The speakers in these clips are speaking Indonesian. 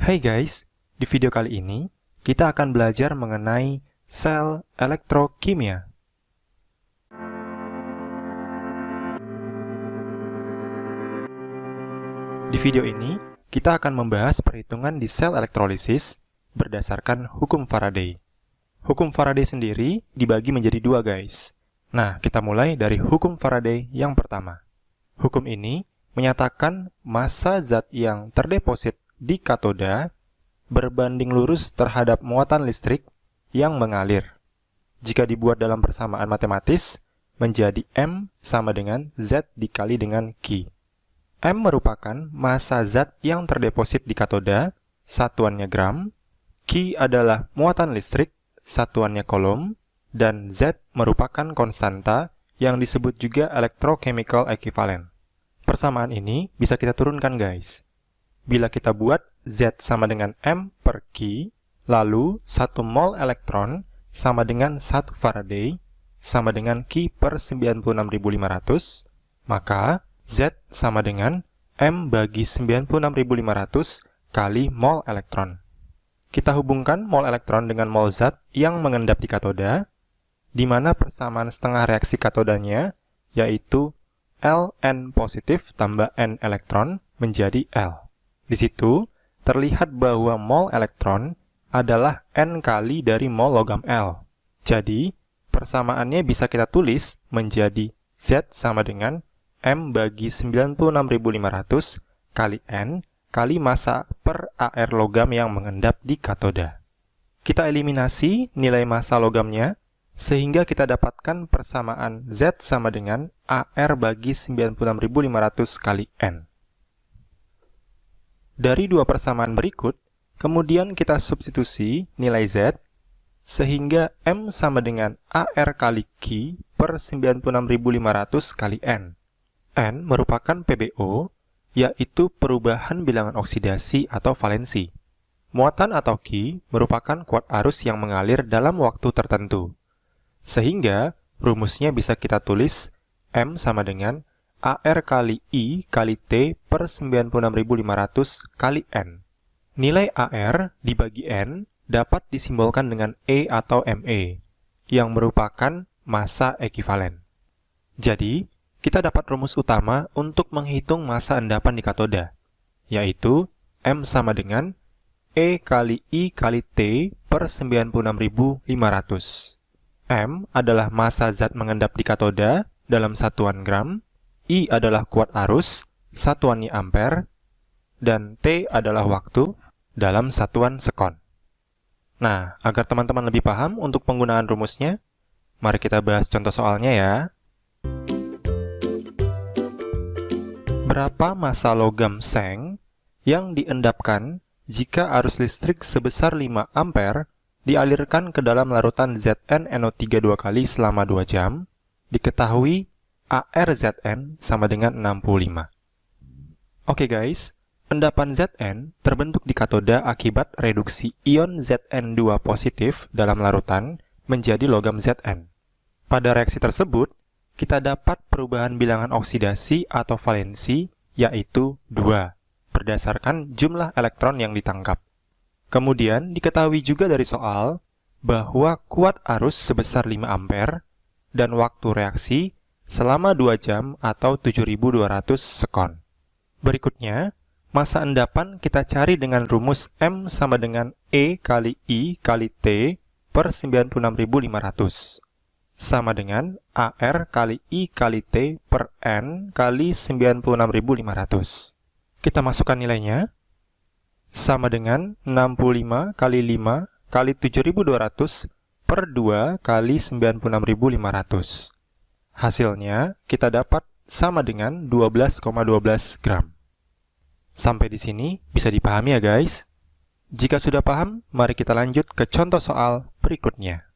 Hai guys, di video kali ini kita akan belajar mengenai sel elektrokimia. Di video ini kita akan membahas perhitungan di sel elektrolisis berdasarkan hukum Faraday. Hukum Faraday sendiri dibagi menjadi dua guys. Nah, kita mulai dari hukum Faraday yang pertama. Hukum ini menyatakan massa zat yang terdeposit di katoda berbanding lurus terhadap muatan listrik yang mengalir. Jika dibuat dalam persamaan matematis, menjadi M sama dengan Z dikali dengan Q. M merupakan massa zat yang terdeposit di katoda, satuannya gram, Q adalah muatan listrik, satuannya coulomb, dan Z merupakan konstanta yang disebut juga electrochemical equivalent. Persamaan ini bisa kita turunkan guys. Bila kita buat Z sama dengan M per Q, lalu 1 mol elektron sama dengan 1 Faraday sama dengan Q per 96.500, maka Z sama dengan M bagi 96.500 kali mol elektron. Kita hubungkan mol elektron dengan mol zat yang mengendap di katoda, di mana persamaan setengah reaksi katodanya, yaitu Ln positif tambah N elektron menjadi L. Di situ, terlihat bahwa mol elektron adalah N kali dari mol logam L. Jadi, persamaannya bisa kita tulis menjadi Z sama dengan M bagi 96.500 kali N kali massa per AR logam yang mengendap di katoda. Kita eliminasi nilai massa logamnya, sehingga kita dapatkan persamaan Z sama dengan AR bagi 96.500 kali N. Dari dua persamaan berikut, kemudian kita substitusi nilai Z, sehingga M sama dengan AR kali Q per 96.500 kali N. N merupakan PbO, yaitu perubahan bilangan oksidasi atau valensi. Muatan atau Q merupakan kuat arus yang mengalir dalam waktu tertentu. Sehingga, rumusnya bisa kita tulis M sama dengan AR kali I kali T per 96.500 kali N. Nilai AR dibagi N dapat disimbolkan dengan E atau ME, yang merupakan massa ekivalen. Jadi, kita dapat rumus utama untuk menghitung massa endapan di katoda, yaitu M sama dengan E kali I kali T per 96.500. M adalah massa zat mengendap di katoda dalam satuan gram, I adalah kuat arus, satuannya ampere, dan T adalah waktu dalam satuan sekon. Nah, agar teman-teman lebih paham untuk penggunaan rumusnya, mari kita bahas contoh soalnya ya. Berapa massa logam seng yang diendapkan jika arus listrik sebesar 5 ampere dialirkan ke dalam larutan ZnNO3 2 kali selama 2 jam, diketahui ARZn sama dengan 65. Oke guys, endapan Zn terbentuk di katoda akibat reduksi ion Zn2 positif dalam larutan menjadi logam Zn. Pada reaksi tersebut, kita dapat perubahan bilangan oksidasi atau valensi, yaitu 2, berdasarkan jumlah elektron yang ditangkap. Kemudian diketahui juga dari soal bahwa kuat arus sebesar 5 ampere dan waktu reaksi selama 2 jam atau 7.200 sekon. Berikutnya, massa endapan kita cari dengan rumus M sama dengan E kali I kali T per 96.500 sama dengan AR kali I kali T per N kali 96.500. Kita masukkan nilainya, sama dengan 65 kali 5 kali 7.200 per 2 kali 96.500. Hasilnya kita dapat sama dengan 12,12 gram. Sampai di sini bisa dipahami ya guys? Jika sudah paham, mari kita lanjut ke contoh soal berikutnya.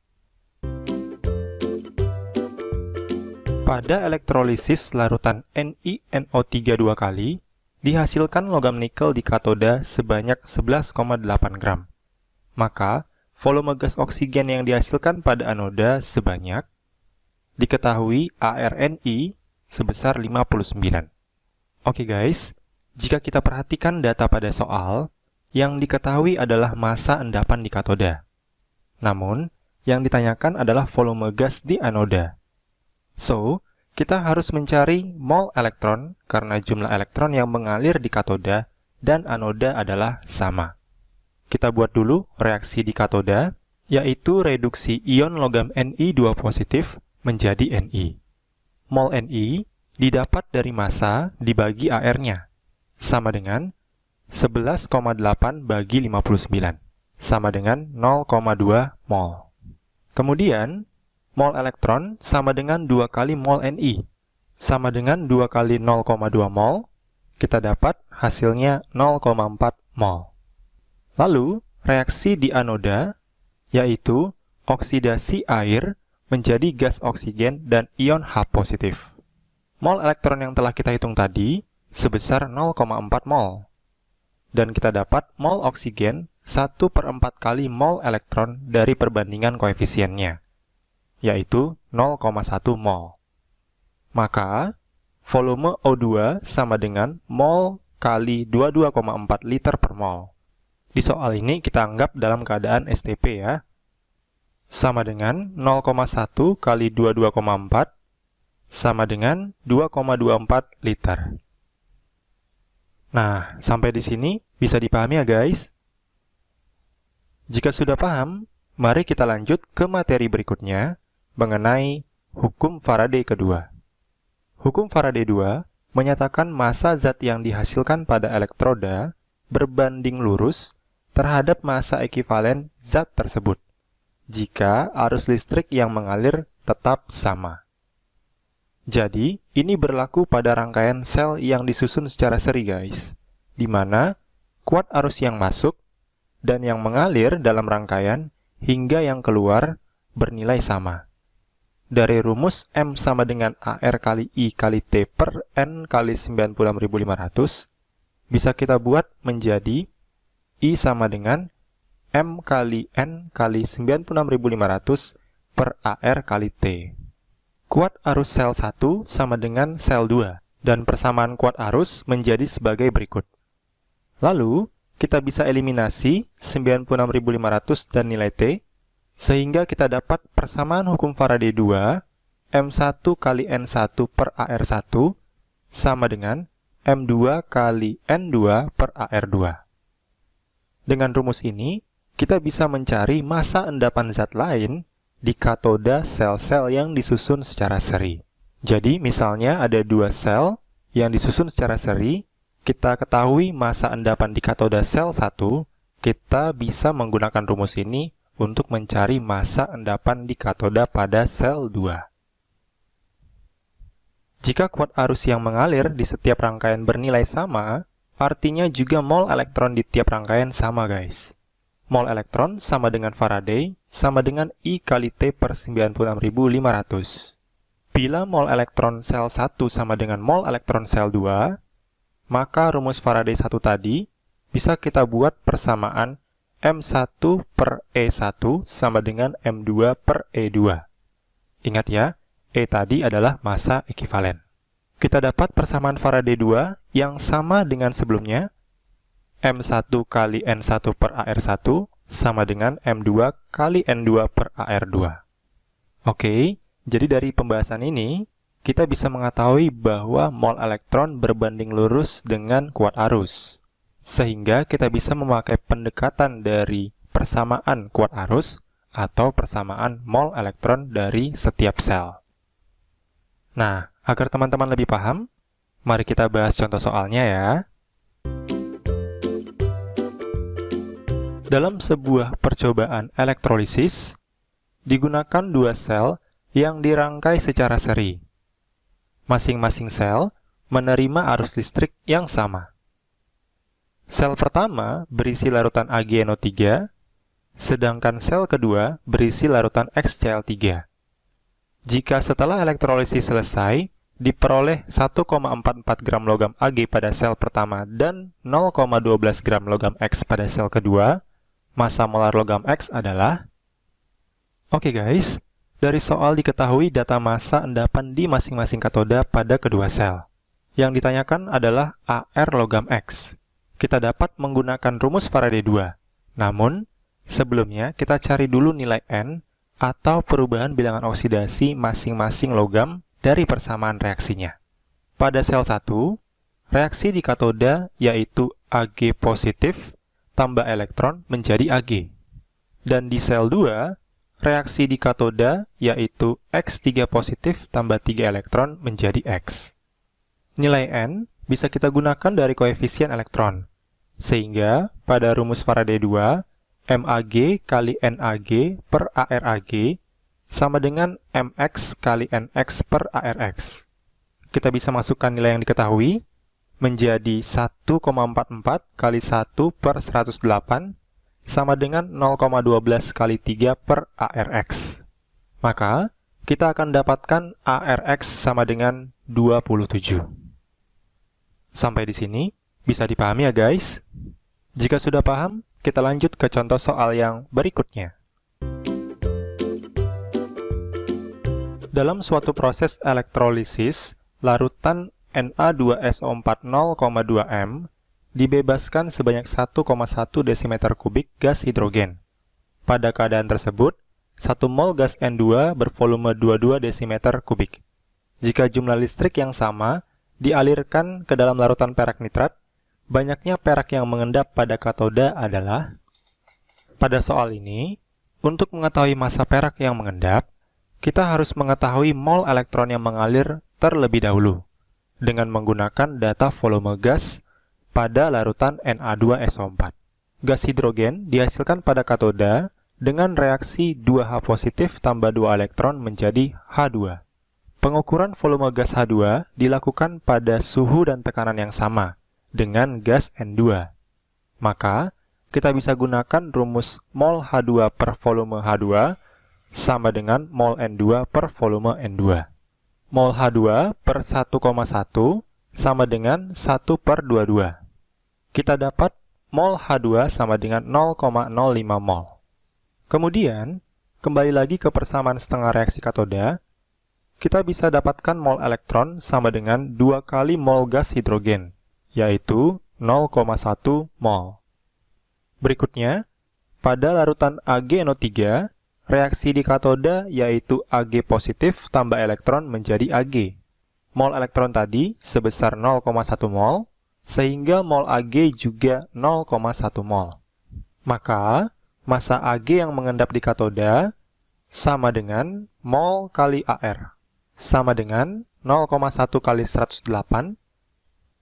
Pada elektrolisis larutan NiNO3 2 kali, dihasilkan logam nikel di katoda sebanyak 11,8 gram. Maka, volume gas oksigen yang dihasilkan pada anoda sebanyak, diketahui ARNI sebesar 59. Oke guys, jika kita perhatikan data pada soal, yang diketahui adalah massa endapan di katoda. Namun, yang ditanyakan adalah volume gas di anoda. So, kita harus mencari mol elektron karena jumlah elektron yang mengalir di katoda dan anoda adalah sama. Kita buat dulu reaksi di katoda, yaitu reduksi ion logam Ni2 positif menjadi Ni. Mol Ni didapat dari massa dibagi AR-nya, sama dengan 11,8 bagi 59, sama dengan 0,2 mol. Kemudian, mol elektron sama dengan 2 kali mol Ni, sama dengan 2 kali 0,2 mol, kita dapat hasilnya 0,4 mol. Lalu, reaksi di anoda, yaitu oksidasi air menjadi gas oksigen dan ion H positif. Mol elektron yang telah kita hitung tadi sebesar 0,4 mol. Dan kita dapat mol oksigen 1/4 kali mol elektron dari perbandingan koefisiennya, yaitu 0,1 mol. Maka, volume O2 sama dengan mol kali 22,4 liter per mol. Di soal ini kita anggap dalam keadaan STP ya. Sama dengan 0,1 kali 22,4 sama dengan 2,24 liter. Nah, sampai di sini bisa dipahami ya guys? Jika sudah paham, mari kita lanjut ke materi berikutnya mengenai hukum Faraday kedua. Hukum Faraday 2 menyatakan massa zat yang dihasilkan pada elektroda berbanding lurus terhadap massa ekivalen zat tersebut jika arus listrik yang mengalir tetap sama. Jadi, ini berlaku pada rangkaian sel yang disusun secara seri guys, di mana kuat arus yang masuk dan yang mengalir dalam rangkaian hingga yang keluar bernilai sama. Dari rumus M sama dengan AR kali I kali T per N kali 96.500, bisa kita buat menjadi I sama dengan M kali N kali 96.500 per AR kali T. Kuat arus sel 1 sama dengan sel 2, dan persamaan kuat arus menjadi sebagai berikut. Lalu, kita bisa eliminasi 96.500 dan nilai T, sehingga kita dapat persamaan hukum Faraday 2, M1 kali N1 per AR1, sama dengan M2 kali N2 per AR2. Dengan rumus ini, kita bisa mencari massa endapan zat lain di katoda sel-sel yang disusun secara seri. Jadi, misalnya ada dua sel yang disusun secara seri, kita ketahui massa endapan di katoda sel 1, kita bisa menggunakan rumus ini untuk mencari massa endapan di katoda pada sel 2. Jika kuat arus yang mengalir di setiap rangkaian bernilai sama, artinya juga mol elektron di tiap rangkaian sama guys. Mol elektron sama dengan Faraday, sama dengan I kali T per 96.500. Bila mol elektron sel 1 sama dengan mol elektron sel 2, maka rumus Faraday 1 tadi bisa kita buat persamaan M1 per E1 sama dengan M2 per E2. Ingat ya, E tadi adalah massa ekivalen. Kita dapat persamaan Faraday 2 yang sama dengan sebelumnya, M1 kali N1 per AR1 sama dengan M2 kali N2 per AR2. Oke, jadi dari pembahasan ini, kita bisa mengetahui bahwa mol elektron berbanding lurus dengan kuat arus. Sehingga kita bisa memakai pendekatan dari persamaan kuat arus atau persamaan mol elektron dari setiap sel. Nah, agar teman-teman lebih paham, mari kita bahas contoh soalnya ya. Dalam sebuah percobaan elektrolisis, digunakan dua sel yang dirangkai secara seri. Masing-masing sel menerima arus listrik yang sama. Sel pertama berisi larutan AgNO3, sedangkan sel kedua berisi larutan XCl3. Jika setelah elektrolisis selesai, diperoleh 1,44 gram logam Ag pada sel pertama dan 0,12 gram logam X pada sel kedua, massa molar logam X adalah... Oke guys, dari soal diketahui data massa endapan di masing-masing katoda pada kedua sel. Yang ditanyakan adalah AR logam X. kita dapat menggunakan rumus Faraday 2. Namun, sebelumnya kita cari dulu nilai N atau perubahan bilangan oksidasi masing-masing logam dari persamaan reaksinya. Pada sel 1, reaksi di katoda yaitu Ag positif tambah elektron menjadi Ag. Dan di sel 2, reaksi di katoda yaitu X3 positif tambah 3 elektron menjadi X. Nilai N bisa kita gunakan dari koefisien elektron. Sehingga pada rumus Faraday 2, MAg kali NAg per ARAg sama dengan MX kali NX per ARX. Kita bisa masukkan nilai yang diketahui menjadi 1,44 kali 1 per 108 sama dengan 0,12 kali 3 per ARX. Maka, kita akan dapatkan ARX sama dengan 27. Sampai di sini, bisa dipahami ya guys? Jika sudah paham, kita lanjut ke contoh soal yang berikutnya. Dalam suatu proses elektrolisis, larutan Na2SO4 0,2 m dibebaskan sebanyak 1,1 desimeter kubik gas hidrogen. Pada keadaan tersebut, 1 mol gas N2 bervolume 22 desimeter kubik. Jika jumlah listrik yang sama dialirkan ke dalam larutan perak nitrat, banyaknya perak yang mengendap pada katoda adalah. Pada soal ini, untuk mengetahui massa perak yang mengendap, kita harus mengetahui mol elektron yang mengalir terlebih dahulu, dengan menggunakan data volume gas pada larutan Na2SO4. Gas hidrogen dihasilkan pada katoda dengan reaksi 2H positif tambah 2 elektron menjadi H2. Pengukuran volume gas H2 dilakukan pada suhu dan tekanan yang sama dengan gas N2. Maka, kita bisa gunakan rumus mol H2 per volume H2 sama dengan mol N2 per volume N2. Mol H2 per 1,1 sama dengan 1 per 22. Kita dapat mol H2 sama dengan 0,05 mol. Kemudian, kembali lagi ke persamaan setengah reaksi katoda, kita bisa dapatkan mol elektron sama dengan 2 kali mol gas hidrogen, yaitu 0,1 mol. Berikutnya, pada larutan AgNO3, reaksi di katoda yaitu Ag positif tambah elektron menjadi Ag. Mol elektron tadi sebesar 0,1 mol, sehingga mol Ag juga 0,1 mol. Maka, massa Ag yang mengendap di katoda sama dengan mol kali Ar, sama dengan 0,1 kali 108,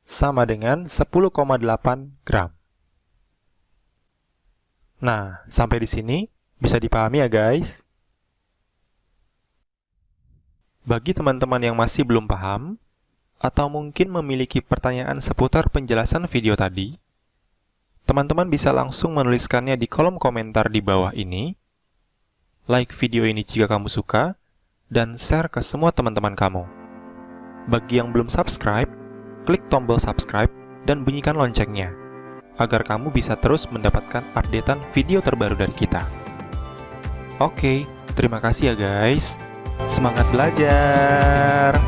sama dengan 10,8 gram. Nah, sampai di sini bisa dipahami ya guys? Bagi teman-teman yang masih belum paham, atau mungkin memiliki pertanyaan seputar penjelasan video tadi, teman-teman bisa langsung menuliskannya di kolom komentar di bawah ini, like video ini jika kamu suka, dan share ke semua teman-teman kamu. Bagi yang belum subscribe, klik tombol subscribe dan bunyikan loncengnya, agar kamu bisa terus mendapatkan updatean video terbaru dari kita. Oke, terima kasih ya guys. Semangat belajar!